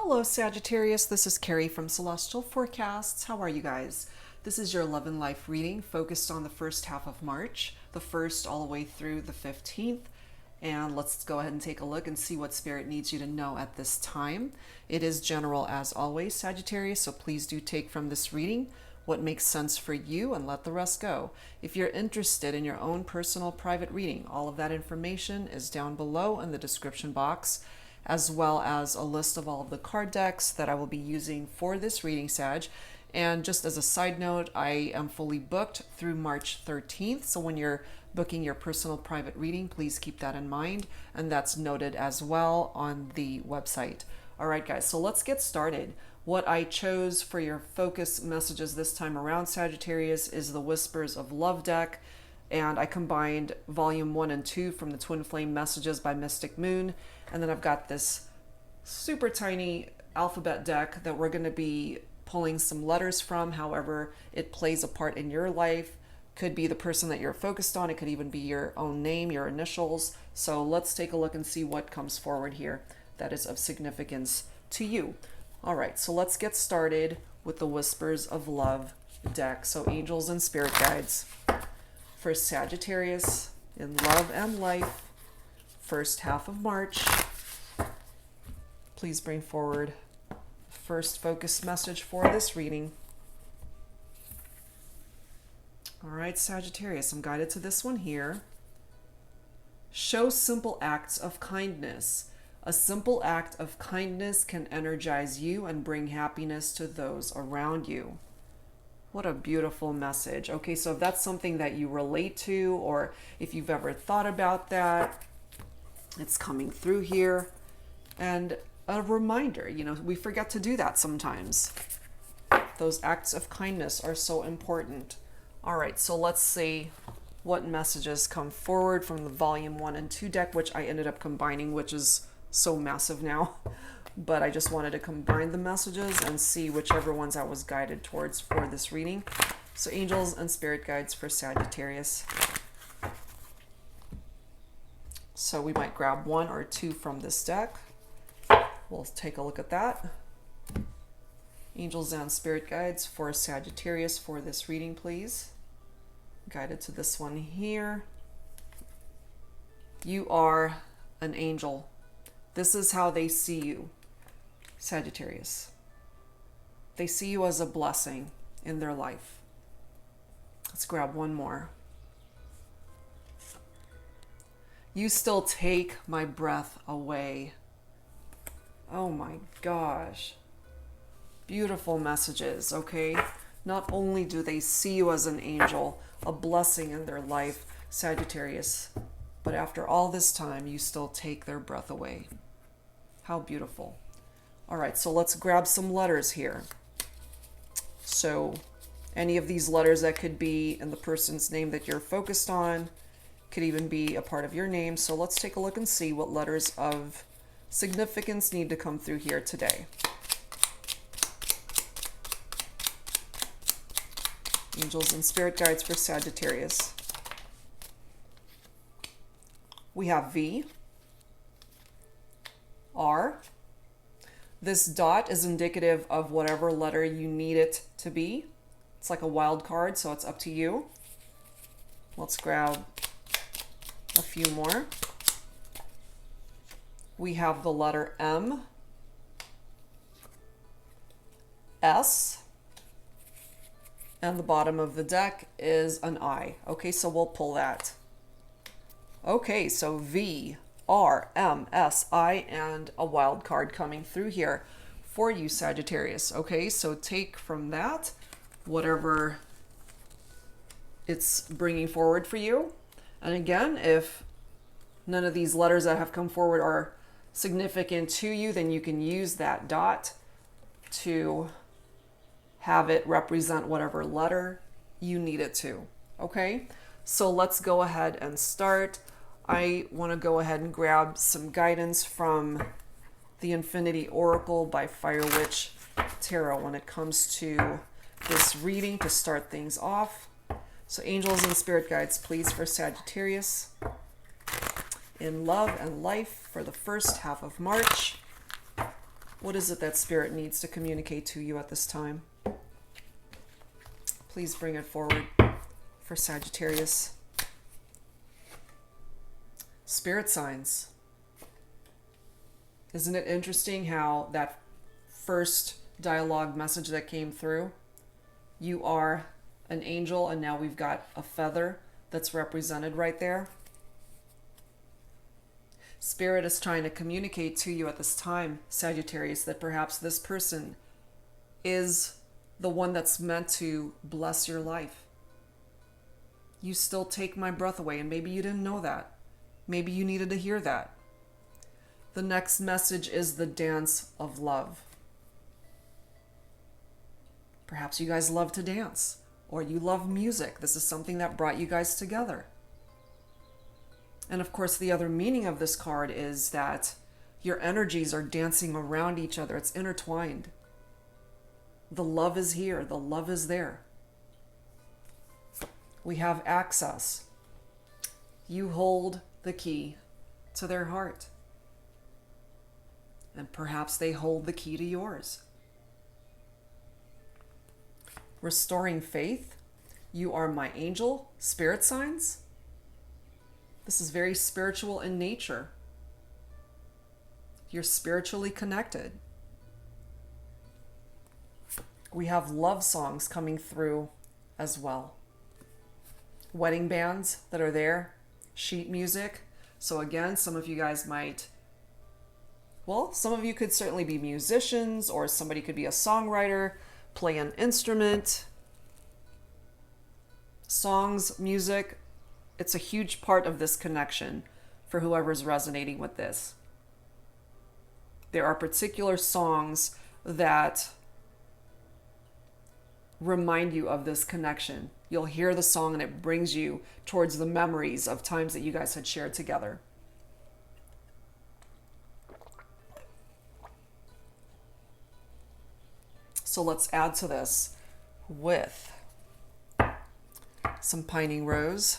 Hello, Sagittarius. This is Carrie from Celestial Forecasts. How are you guys? This is your love and life reading focused on the first half of March, the 1st all the way through the 15th. And let's go ahead and take a look and see what Spirit needs you to know at this time. It is general as always, Sagittarius, so please do take from this reading what makes sense for you and let the rest go. If you're interested in your own personal private reading, all of that information is down below in the description box, as well as a list of all of the card decks that I will be using for this reading, Sag. And just as a side note, I am fully booked through March 13th. So when you're booking your personal private reading, please keep that in mind. And that's noted as well on the website. All right, guys, so let's get started. What I chose for your focus messages this time around, Sagittarius, is the Whispers of Love deck. And I combined volume 1 and 2 from the Twin Flame Messages by Mystic Moon. And then I've got this super tiny alphabet deck that we're going to be pulling some letters from, however it plays a part in your life. Could be the person that you're focused on. It could even be your own name, your initials. So let's take a look and see what comes forward here that is of significance to you. All right, so let's get started with the Whispers of Love deck. So angels and spirit guides for Sagittarius in love and life, first half of March. Please bring forward the first focus message for this reading. All right, Sagittarius, I'm guided to this one here. Show simple acts of kindness. A simple act of kindness can energize you and bring happiness to those around you. What a beautiful message. Okay, so if that's something that you relate to, or if you've ever thought about that, it's coming through here. And a reminder, we forget to do that sometimes. Those acts of kindness are so important. All right, so let's see what messages come forward from the volume 1 and 2 deck, which I ended up combining, which is so massive now. But I just wanted to combine the messages and see whichever ones I was guided towards for this reading. So angels and spirit guides for Sagittarius. So we might grab 1 or 2 from this deck. We'll take a look at that. Angels and spirit guides for Sagittarius for this reading, please. Guided to this one here. You are an angel. This is how they see you, Sagittarius. They see you as a blessing in their life. Let's grab 1 more. You still take my breath away. Oh my gosh. Beautiful messages, okay? Not only do they see you as an angel, a blessing in their life, Sagittarius, but after all this time, you still take their breath away. How beautiful. All right, so let's grab some letters here. So any of these letters that could be in the person's name that you're focused on, could even be a part of your name. So let's take a look and see what letters of significance need to come through here today. Angels and spirit guides for Sagittarius. We have V, R. This dot is indicative of whatever letter you need it to be. It's like a wild card, so it's up to you. Let's grab a few more. We have the letter M, S, and the bottom of the deck is an I. Okay, so we'll pull that. Okay, so V, R, M, S, I, and a wild card coming through here for you, Sagittarius. Okay, so take from that whatever it's bringing forward for you. And again, if none of these letters that have come forward are significant to you, then you can use that dot to have it represent whatever letter you need it to. Okay, so let's go ahead and start. I want to go ahead and grab some guidance from the Infinity Oracle by Fire Witch Tarot when it comes to this reading to start things off. So angels and spirit guides, please, for Sagittarius in love and life for the first half of March. What is it that Spirit needs to communicate to you at this time? Please bring it forward for Sagittarius. Spirit signs. Isn't it interesting how that first dialogue message that came through, you are an angel, and now we've got a feather that's represented right there. Spirit is trying to communicate to you at this time, Sagittarius, that perhaps this person is the one that's meant to bless your life. You still take my breath away, and maybe you didn't know that. Maybe you needed to hear that. The next message is the dance of love. Perhaps you guys love to dance, or you love music. This is something that brought you guys together. And of course, the other meaning of this card is that your energies are dancing around each other. It's intertwined. The love is here. The love is there. We have access. You hold the key to their heart. And perhaps they hold the key to yours. Restoring faith. You are my angel. Spirit signs. This is very spiritual in nature. You're spiritually connected. We have love songs coming through as well. Wedding bands that are there. Sheet music. So again, some of you guys might, well, some of you could certainly be musicians, or somebody could be a songwriter, play an instrument. Songs, music, it's a huge part of this connection for whoever's resonating with this. There are particular songs that remind you of this connection. You'll hear the song and it brings you towards the memories of times that you guys had shared together. So let's add to this with some Pining Rose.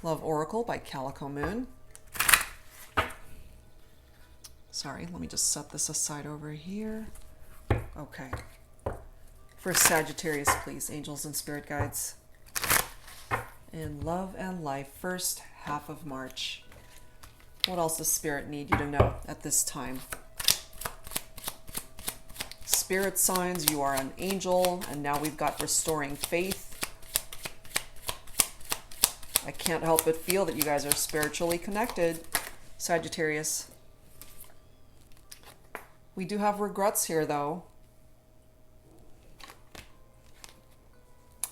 Love Oracle by Calico Moon. Sorry, let me just set this aside over here. Okay. For Sagittarius, please, angels and spirit guides. In love and life, first half of March. What else does Spirit need you to know at this time? Spirit signs, you are an angel, and now we've got restoring faith. I can't help but feel that you guys are spiritually connected, Sagittarius. We do have regrets here, though.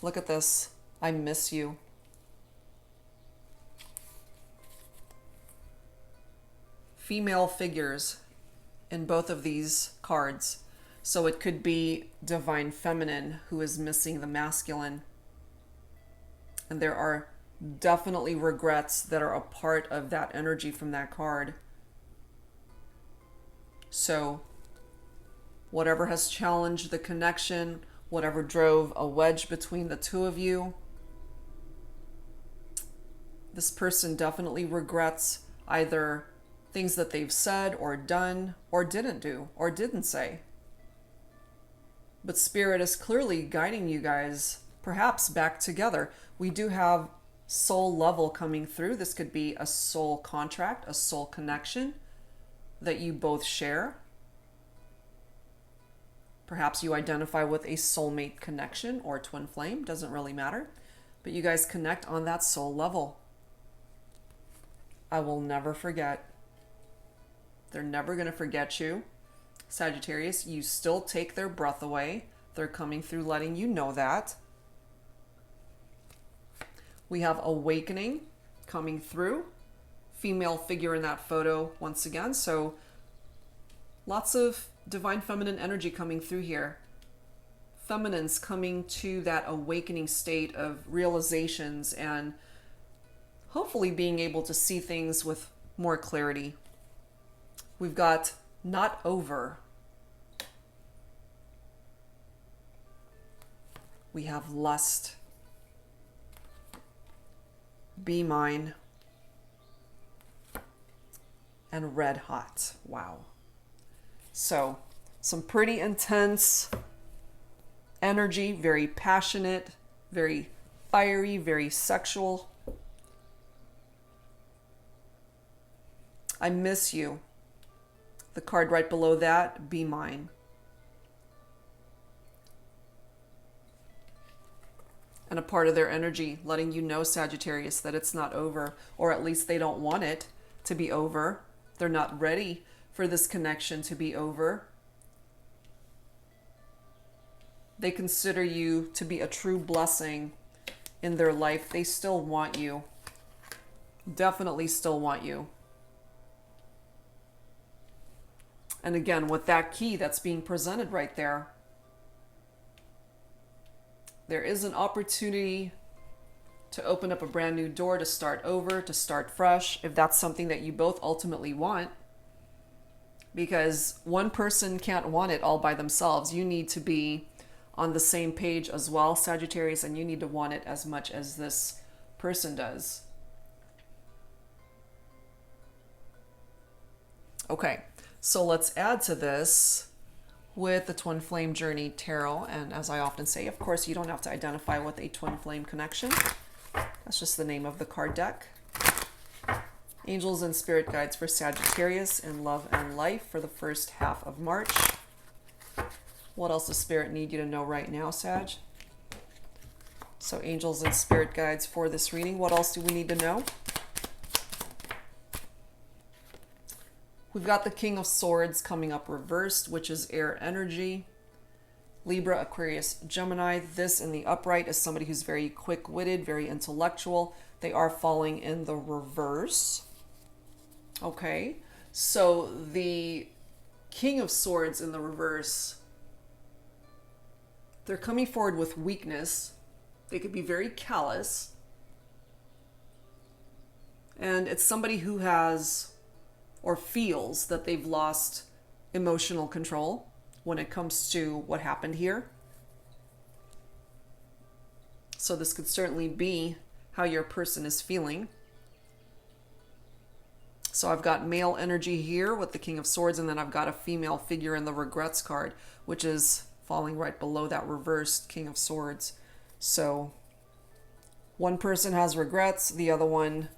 Look at this. I miss you. Female figures in both of these cards. So it could be divine feminine who is missing the masculine. And there are definitely regrets that are a part of that energy from that card. So whatever has challenged the connection, whatever drove a wedge between the two of you, this person definitely regrets either things that they've said or done or didn't do or didn't say. But Spirit is clearly guiding you guys perhaps back together. We do have soul level coming through. This could be a soul contract, a soul connection that you both share. Perhaps you identify with a soulmate connection or twin flame, doesn't really matter. But you guys connect on that soul level. I will never forget. They're never going to forget you. Sagittarius, you still take their breath away. They're coming through letting you know that. We have awakening coming through. Female figure in that photo once again. So lots of divine feminine energy coming through here. Feminines coming to that awakening state of realizations and hopefully being able to see things with more clarity. We've got not over. We have lust. Be mine. And red hot. Wow. So some pretty intense energy, very passionate, very fiery, very sexual. I miss you. The card right below that, be mine. And a part of their energy letting you know, Sagittarius, that it's not over, or at least they don't want it to be over. They're not ready for this connection to be over. They consider you to be a true blessing in their life. They still want you. Definitely still want you. And again, with that key that's being presented right there, there is an opportunity to open up a brand new door, to start over, to start fresh, if that's something that you both ultimately want. Because one person can't want it all by themselves. You need to be on the same page as well, Sagittarius, and you need to want it as much as this person does. Okay, so let's add to this with the Twin Flame Journey Tarot. And as I often say, of course, you don't have to identify with a twin flame connection. That's just the name of the card deck. Angels and Spirit Guides for Sagittarius in love and life for the first half of March. What else does Spirit need you to know right now, Sag? So Angels and Spirit Guides for this reading. What else do we need to know? We've got the King of Swords coming up reversed, which is air energy. Libra, Aquarius, Gemini. This in the upright is somebody who's very quick-witted, very intellectual. They are falling in the reverse. Okay, so the King of Swords in the reverse, they're coming forward with weakness. They could be very callous. And it's somebody who has or feels that they've lost emotional control when it comes to what happened here. So this could certainly be how your person is feeling. So I've got male energy here with the King of Swords, and then I've got a female figure in the Regrets card, which is falling right below that reversed King of Swords. So one person has regrets, the other one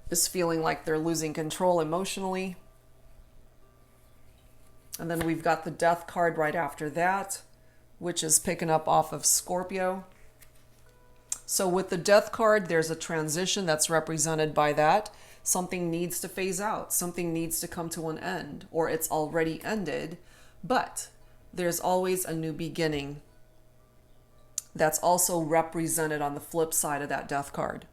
is feeling like they're losing control emotionally. And then we've got the Death card right after that, which is picking up off of Scorpio. So with the Death card, there's a transition that's represented by that. Something needs to phase out. Something needs to come to an end, or it's already ended. But there's always a new beginning. That's also represented on the flip side of that Death card.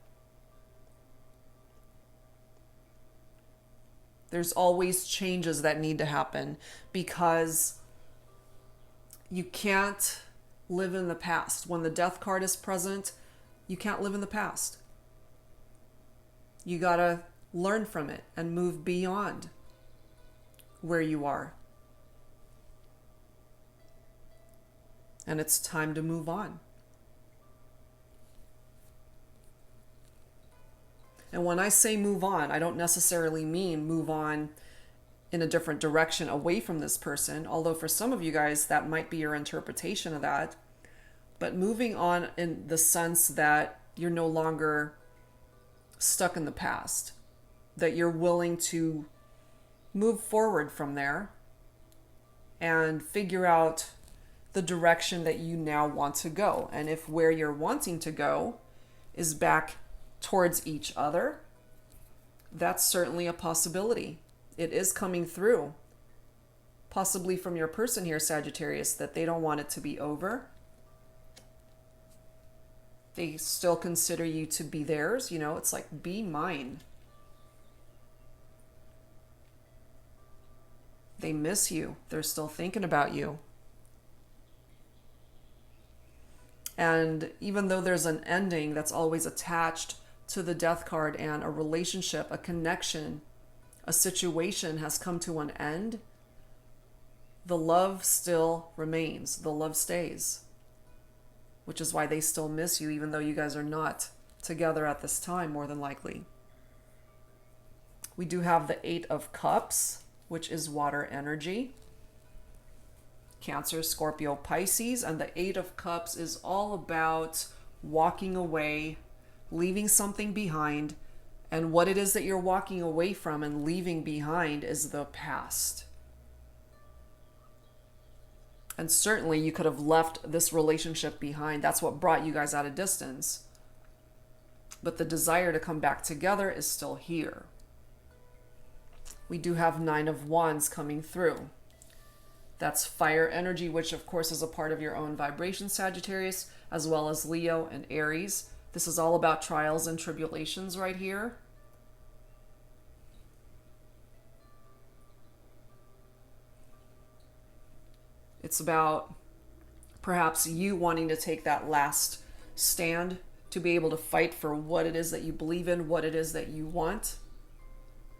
There's always changes that need to happen because you can't live in the past. When the Death card is present, you can't live in the past. You gotta learn from it and move beyond where you are. And it's time to move on. And when I say move on, I don't necessarily mean move on in a different direction away from this person, although for some of you guys that might be your interpretation of that. But moving on in the sense that you're no longer stuck in the past, that you're willing to move forward from there and figure out the direction that you now want to go. And if where you're wanting to go is back towards each other, that's certainly a possibility. It is coming through, possibly from your person here, Sagittarius, that they don't want it to be over. They still consider you to be theirs. You know, it's like, be mine. They miss you. They're still thinking about you. And even though there's an ending that's always attached to the Death card, and a relationship, a connection, a situation has come to an end, the love still remains. The love stays. Which is why they still miss you, even though you guys are not together at this time, more than likely. We do have the Eight of Cups. which is water energy. Cancer, Scorpio, Pisces. And the Eight of Cups is all about walking away, leaving something behind. And what it is that you're walking away from and leaving behind is the past. And certainly you could have left this relationship behind. That's what brought you guys at a distance. But the desire to come back together is still here. We do have Nine of Wands coming through. That's fire energy, which of course is a part of your own vibration, Sagittarius, as well as Leo and Aries. This is all about trials and tribulations right here. It's about perhaps you wanting to take that last stand to be able to fight for what it is that you believe in, what it is that you want.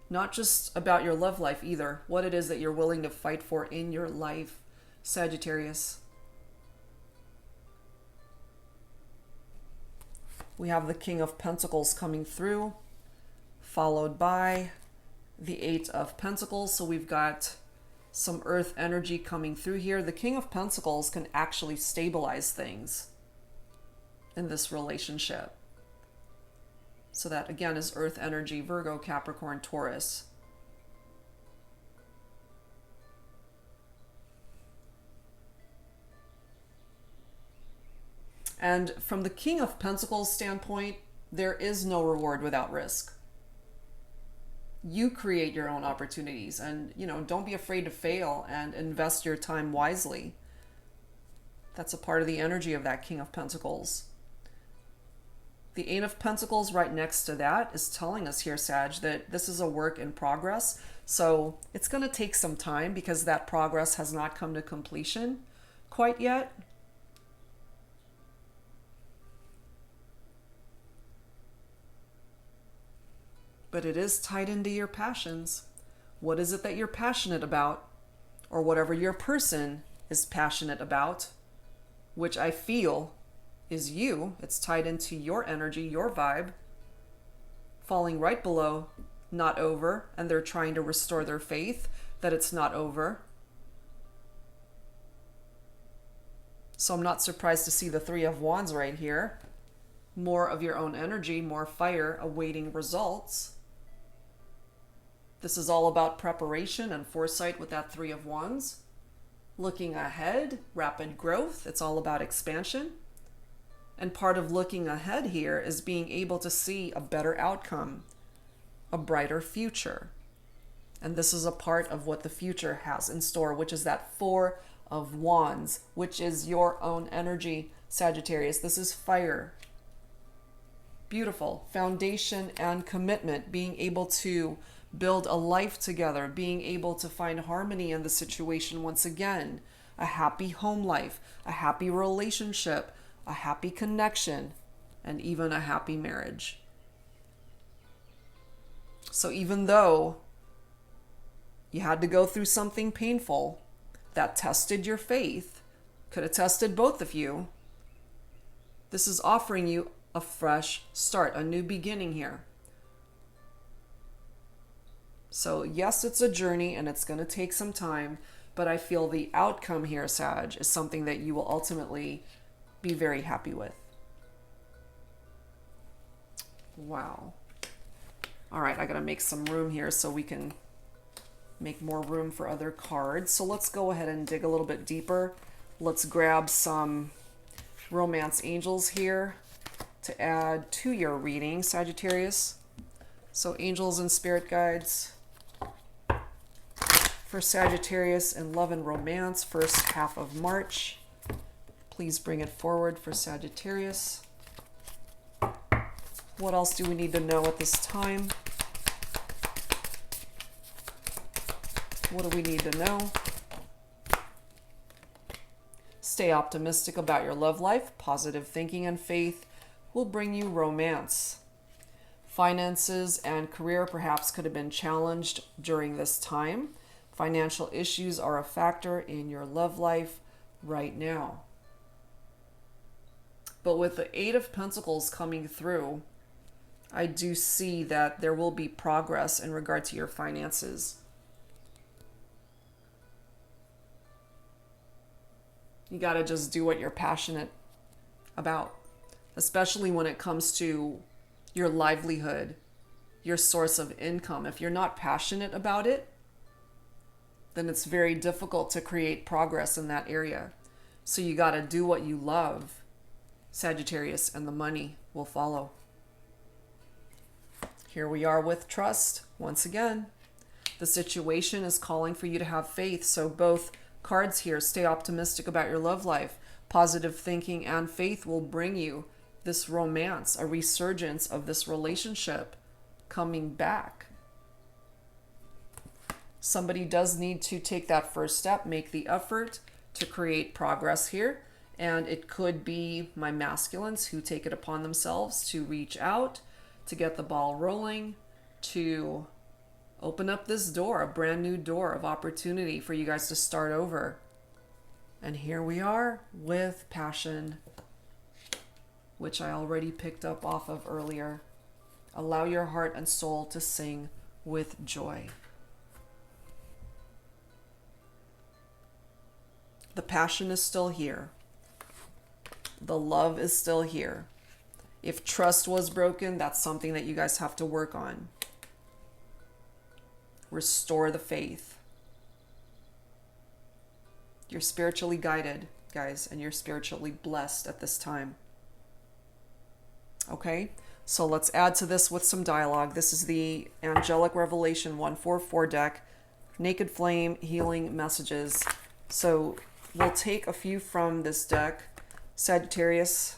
Not just about your love life either, what it is that you're willing to fight for in your life, Sagittarius. We have the King of Pentacles coming through, followed by the Eight of Pentacles. So we've got some earth energy coming through here. The King of Pentacles can actually stabilize things in this relationship. So that again is earth energy, Virgo, Capricorn, Taurus. And from the King of Pentacles standpoint, there is no reward without risk. You create your own opportunities, and don't be afraid to fail and invest your time wisely. That's a part of the energy of that King of Pentacles. The Eight of Pentacles right next to that is telling us here, Sag, that this is a work in progress. So it's going to take some time because that progress has not come to completion quite yet. But it is tied into your passions. What is it that you're passionate about? Or whatever your person is passionate about, which I feel is you. It's tied into your energy, your vibe, falling right below not over, and they're trying to restore their faith that it's not over. So I'm not surprised to see the Three of Wands right here. More of your own energy, more fire, awaiting results. This is all about preparation and foresight with that Three of Wands. Looking ahead, rapid growth. It's all about expansion. And part of looking ahead here is being able to see a better outcome, a brighter future. And this is a part of what the future has in store, which is that Four of Wands, which is your own energy, Sagittarius. This is fire. Beautiful. Foundation and commitment, being able to build a life together, being able to find harmony in the situation once again, a happy home life, a happy relationship, a happy connection, and even a happy marriage. So even though you had to go through something painful that tested your faith, could have tested both of you, this is offering you a fresh start, a new beginning here. So yes, it's a journey and it's going to take some time, but I feel the outcome here, Sag, is something that you will ultimately be very happy with. Wow. All right, I got to make some room here so we can make more room for other cards. So let's go ahead and dig a little bit deeper. Let's grab some romance angels here to add to your reading, Sagittarius. So angels and spirit guides for Sagittarius in love and romance, first half of March. Please bring it forward for Sagittarius. What else do we need to know at this time? What do we need to know? Stay optimistic about your love life. Positive thinking and faith will bring you romance. Finances and career perhaps could have been challenged during this time. Financial issues are a factor in your love life right now. But with the Eight of Pentacles coming through, I do see that there will be progress in regard to your finances. You got to just do what you're passionate about, especially when it comes to your livelihood, your source of income. If you're not passionate about it, then it's very difficult to create progress in that area. So you got to do what you love, Sagittarius, and the money will follow. Here we are with trust. Once again, the situation is calling for you to have faith. So both cards here, stay optimistic about your love life. Positive thinking and faith will bring you this romance, a resurgence of this relationship coming back. Somebody does need to take that first step, make the effort to create progress here. And it could be my masculines who take it upon themselves to reach out, to get the ball rolling, to open up this door, a brand new door of opportunity for you guys to start over. And here we are with passion, which I already picked up off of earlier. Allow your heart and soul to sing with joy. The passion is still here. The love is still here. If trust was broken, that's something that you guys have to work on. Restore the faith. You're spiritually guided, guys, and you're spiritually blessed at this time. Okay, so let's add to this with some dialogue. This is the Angelic Revelation 144 deck, Naked Flame Healing Messages. So we'll take a few from this deck. Sagittarius,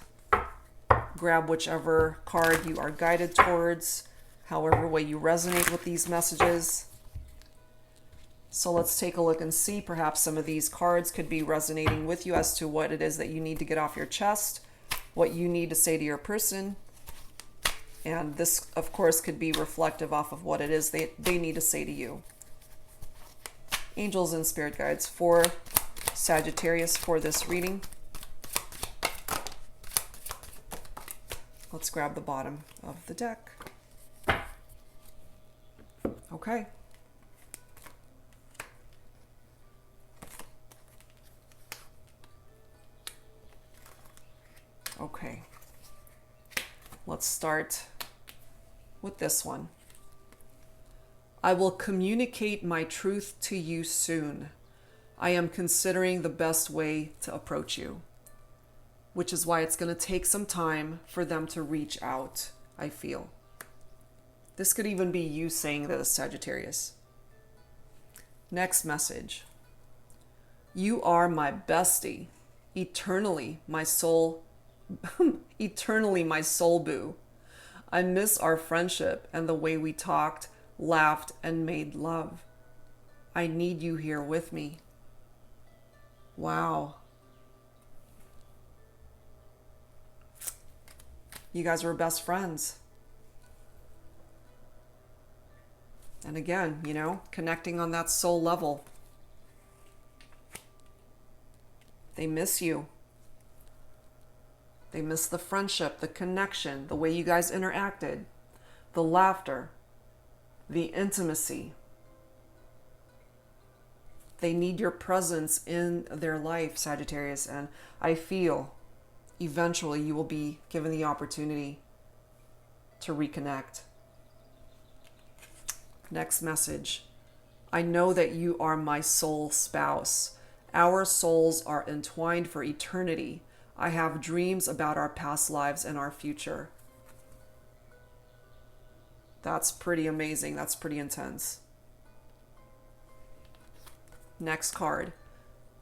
grab whichever card you are guided towards, however way you resonate with these messages. So let's take a look and see. Perhaps some of these cards could be resonating with you as to what it is that you need to get off your chest, what you need to say to your person. And this, of course, could be reflective off of what it is they need to say to you. Angels and spirit guides for Sagittarius for this reading. Let's grab the bottom of the deck. Okay. Okay. Let's start with this one. I will communicate my truth to you soon. I am considering the best way to approach you, which is why it's going to take some time for them to reach out, I feel. This could even be you saying this, Sagittarius. Next message. You are my bestie, eternally my soul eternally my soul boo. I miss our friendship and the way we talked, laughed, and made love. I need you here with me. Wow. You guys were best friends. And again, you know, connecting on that soul level. They miss you. They miss the friendship, the connection, the way you guys interacted, the laughter, the intimacy. They need your presence in their life, Sagittarius, and I feel eventually you will be given the opportunity to reconnect. Next message. I know that you are my soul spouse. Our souls are entwined for eternity. I have dreams about our past lives and our future. That's pretty amazing. That's pretty intense. Next card.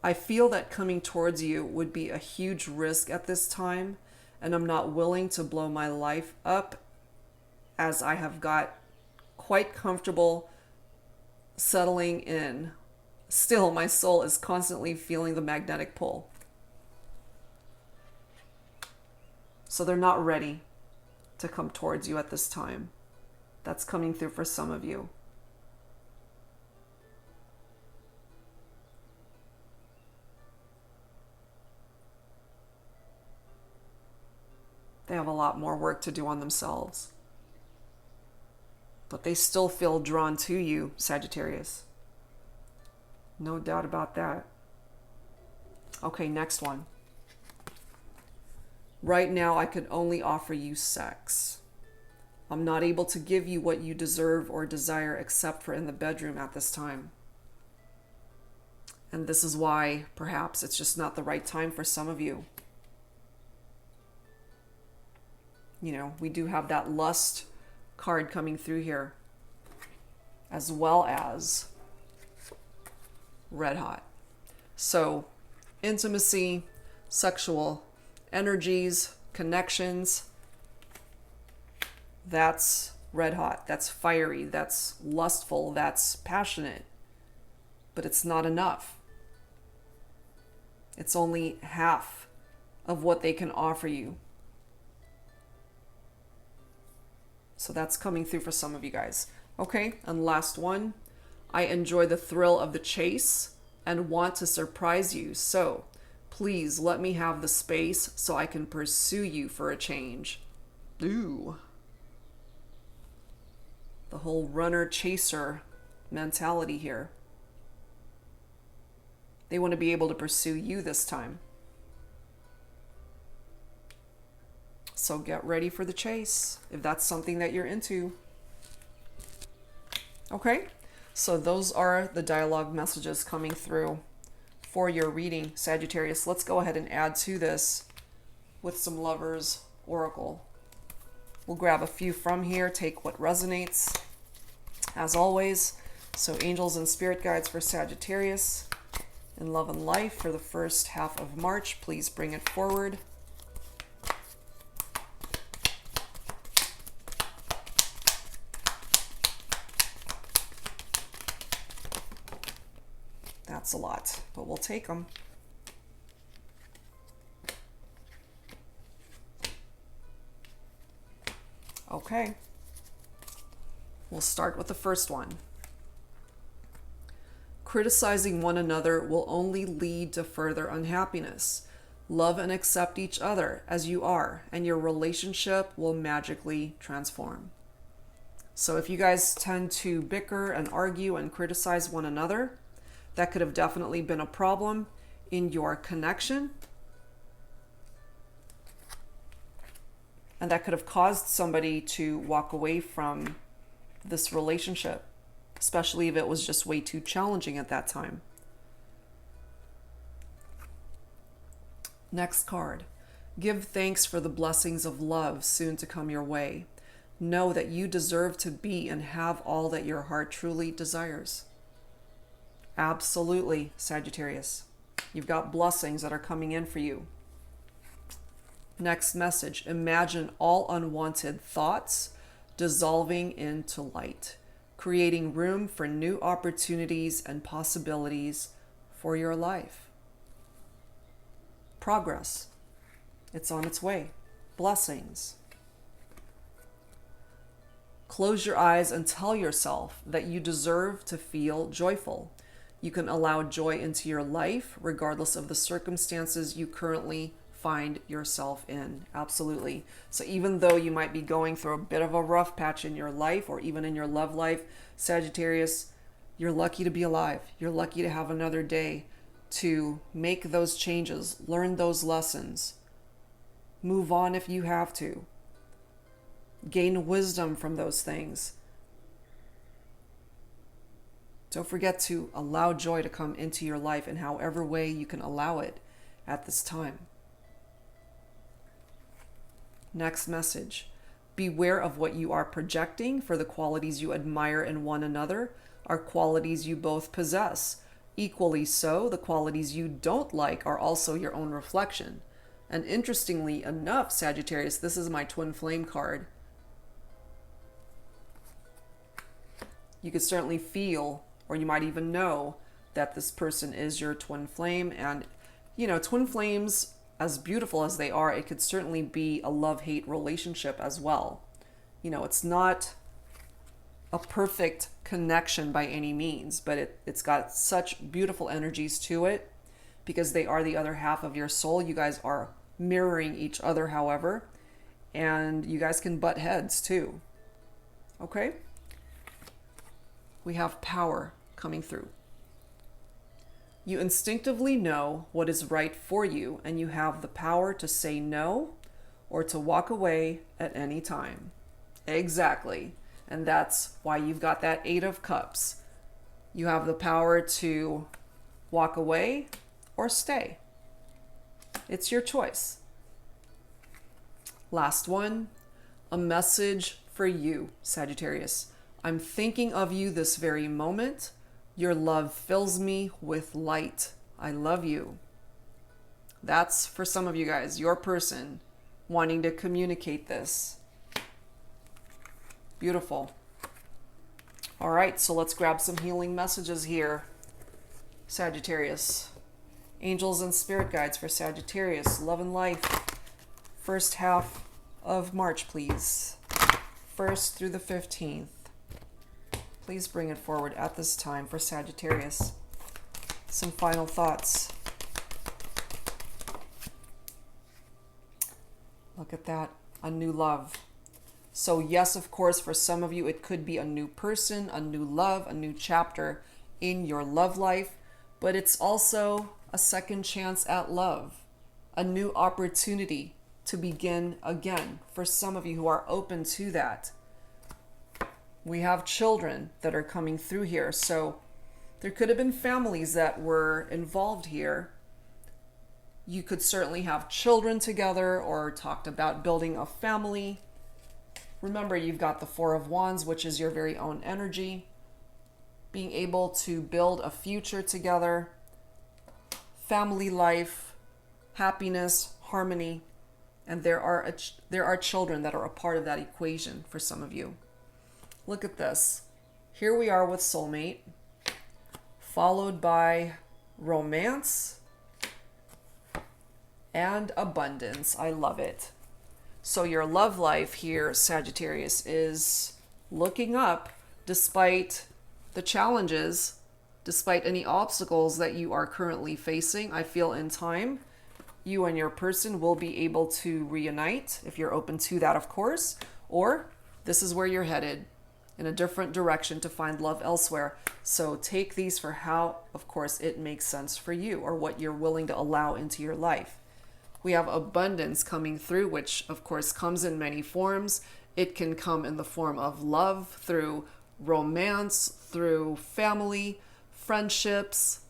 I feel that coming towards you would be a huge risk at this time, and I'm not willing to blow my life up as I have got quite comfortable settling in. Still, my soul is constantly feeling the magnetic pull. So they're not ready to come towards you at this time. That's coming through for some of you. They have a lot more work to do on themselves. But they still feel drawn to you, Sagittarius. No doubt about that. Okay, next one. Right now, I could only offer you sex. I'm not able to give you what you deserve or desire except for in the bedroom at this time. And this is why perhaps it's just not the right time for some of you. You know, we do have that lust card coming through here, as well as red hot. So intimacy, sexual energies, connections, that's red hot, that's fiery, that's lustful, that's passionate. But it's not enough. It's only half of what they can offer you. So that's coming through for some of you guys. Okay, and last one. I enjoy the thrill of the chase and want to surprise you. So please let me have the space so I can pursue you for a change. Ooh. The whole runner-chaser mentality here. They want to be able to pursue you this time. So get ready for the chase if that's something that you're into. Okay, so those are the dialogue messages coming through for your reading, Sagittarius. Let's go ahead and add to this with some Lovers Oracle. We'll grab a few from here, take what resonates, as always. So angels and spirit guides for Sagittarius in love and life for the first half of March. Please bring it forward. That's a lot, but we'll take them. Okay. We'll start with the first one. Criticizing one another will only lead to further unhappiness. Love and accept each other as you are, and your relationship will magically transform. So if you guys tend to bicker and argue and criticize one another, that could have definitely been a problem in your connection. And that could have caused somebody to walk away from this relationship, especially if it was just way too challenging at that time. Next card. Give thanks for the blessings of love soon to come your way. Know that you deserve to be and have all that your heart truly desires. Absolutely, Sagittarius. You've got blessings that are coming in for you. Next message. Imagine all unwanted thoughts dissolving into light, creating room for new opportunities and possibilities for your life. Progress. It's on its way. Blessings. Close your eyes and tell yourself that you deserve to feel joyful. You can allow joy into your life regardless of the circumstances you currently find yourself in. Absolutely. So even though you might be going through a bit of a rough patch in your life or even in your love life, Sagittarius, you're lucky to be alive. You're lucky to have another day to make those changes, learn those lessons, move on if you have to, gain wisdom from those things. Don't forget to allow joy to come into your life in however way you can allow it at this time. Next message. Beware of what you are projecting, for the qualities you admire in one another are qualities you both possess. Equally so, the qualities you don't like are also your own reflection. And interestingly enough, Sagittarius, this is my twin flame card. You could certainly feel, or you might even know, that this person is your twin flame. And, you know, twin flames, as beautiful as they are, it could certainly be a love-hate relationship as well. You know, it's not a perfect connection by any means, but it's got such beautiful energies to it because they are the other half of your soul. You guys are mirroring each other, however, and you guys can butt heads too. Okay? We have power coming through. You instinctively know what is right for you, and you have the power to say no or to walk away at any time. Exactly. And that's why you've got that Eight of Cups. You have the power to walk away or stay. It's your choice. Last one, a message for you, Sagittarius. I'm thinking of you this very moment. Your love fills me with light. I love you. That's for some of you guys, your person wanting to communicate this. Beautiful. All right, so let's grab some healing messages here, Sagittarius. Angels and spirit guides for Sagittarius. Love and life. First half of March, please. 1st through the 15th. Please bring it forward at this time for Sagittarius. Some final thoughts. Look at that. A new love. So yes, of course, for some of you, it could be a new person, a new love, a new chapter in your love life. But it's also a second chance at love. A new opportunity to begin again for some of you who are open to that. We have children that are coming through here. So there could have been families that were involved here. You could certainly have children together or talked about building a family. Remember, you've got the Four of Wands, which is your very own energy. Being able to build a future together. Family life, happiness, harmony. And there are children that are a part of that equation for some of you. Look at this. Here we are with soulmate, followed by romance and abundance. I love it. So your love life here, Sagittarius, is looking up despite the challenges, despite any obstacles that you are currently facing. I feel in time, you and your person will be able to reunite, if you're open to that, of course, or this is where you're headed, in a different direction to find love elsewhere. So take these for how, of course, it makes sense for you or what you're willing to allow into your life. We have abundance coming through, which of course comes in many forms. It can come in the form of love, through romance, through family, friendships,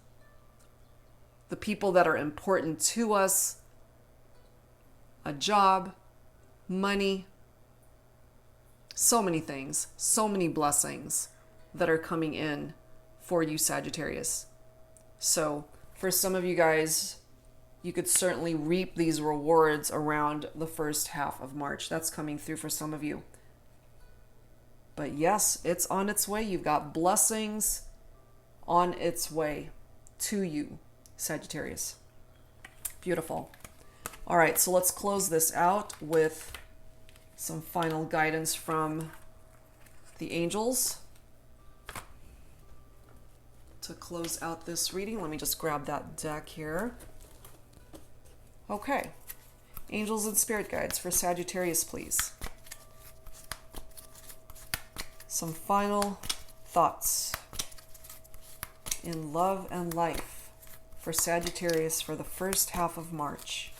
the people that are important to us, a job, money, so many things, so many blessings that are coming in for you, Sagittarius. So for some of you guys, you could certainly reap these rewards around the first half of March. That's coming through for some of you. But yes, it's on its way. You've got blessings on its way to you, Sagittarius. Beautiful. All right, so let's close this out with some final guidance from the angels. To close out this reading, let me just grab that deck here. Okay. Angels and spirit guides for Sagittarius, please. Some final thoughts in love and life for Sagittarius for the first half of March.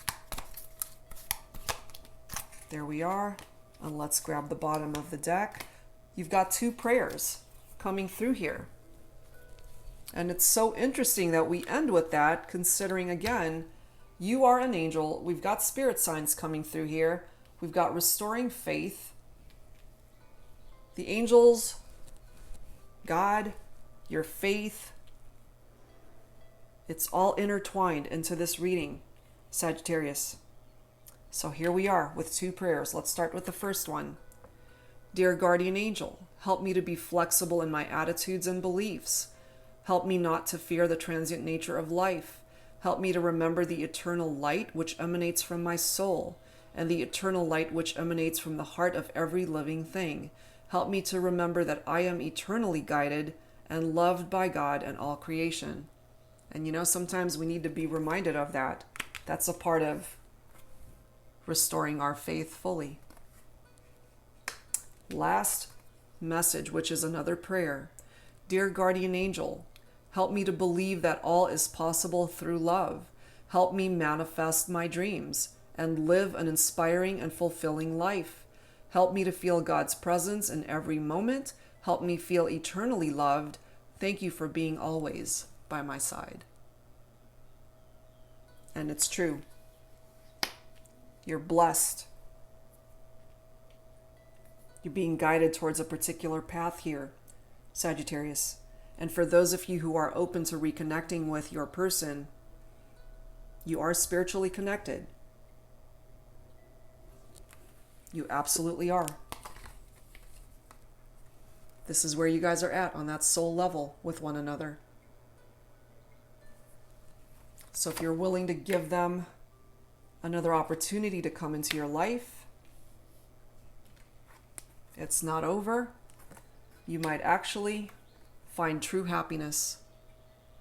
There we are. And let's grab the bottom of the deck. You've got two prayers coming through here. And it's so interesting that we end with that, considering, again, you are an angel. We've got spirit signs coming through here. We've got restoring faith. The angels, God, your faith. It's all intertwined into this reading, Sagittarius. So here we are with two prayers. Let's start with the first one. Dear guardian angel, help me to be flexible in my attitudes and beliefs. Help me not to fear the transient nature of life. Help me to remember the eternal light which emanates from my soul, and the eternal light which emanates from the heart of every living thing. Help me to remember that I am eternally guided and loved by God and all creation. And you know, sometimes we need to be reminded of that. That's a part of restoring our faith fully. Last message, which is another prayer. Dear guardian angel, Help me to believe that all is possible through love. Help me manifest my dreams and live an inspiring and fulfilling life. Help me to feel God's presence in every moment. Help me feel eternally loved. Thank you for being always by my side. And it's true. You're blessed. You're being guided towards a particular path here, Sagittarius. And for those of you who are open to reconnecting with your person, you are spiritually connected. You absolutely are. This is where you guys are at on that soul level with one another. So if you're willing to give them another opportunity to come into your life, it's not over. You might actually find true happiness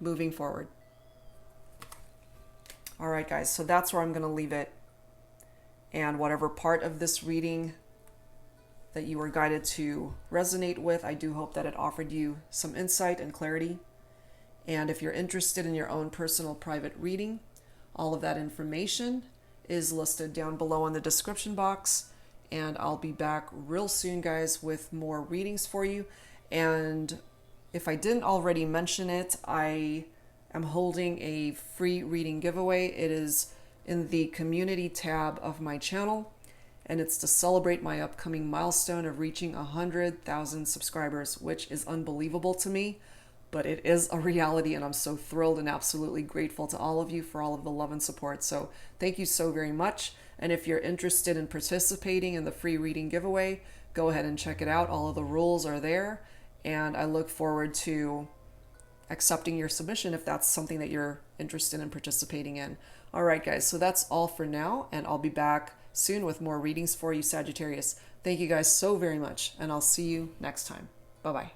moving forward. All right, guys, so that's where I'm going to leave it. And whatever part of this reading that you were guided to resonate with, I do hope that it offered you some insight and clarity. And if you're interested in your own personal private reading, all of that information is listed down below in the description box. And I'll be back real soon, guys, with more readings for you. And if I didn't already mention it, I am holding a free reading giveaway. It is in the community tab of my channel, and it's to celebrate my upcoming milestone of reaching 100,000 subscribers, which is unbelievable to me, but it is a reality, and I'm so thrilled and absolutely grateful to all of you for all of the love and support. So thank you so very much. And if you're interested in participating in the free reading giveaway, go ahead and check it out. All of the rules are there, and I look forward to accepting your submission if that's something that you're interested in participating in. All right, guys, so that's all for now, and I'll be back soon with more readings for you, Sagittarius. Thank you guys so very much, and I'll see you next time. Bye-bye.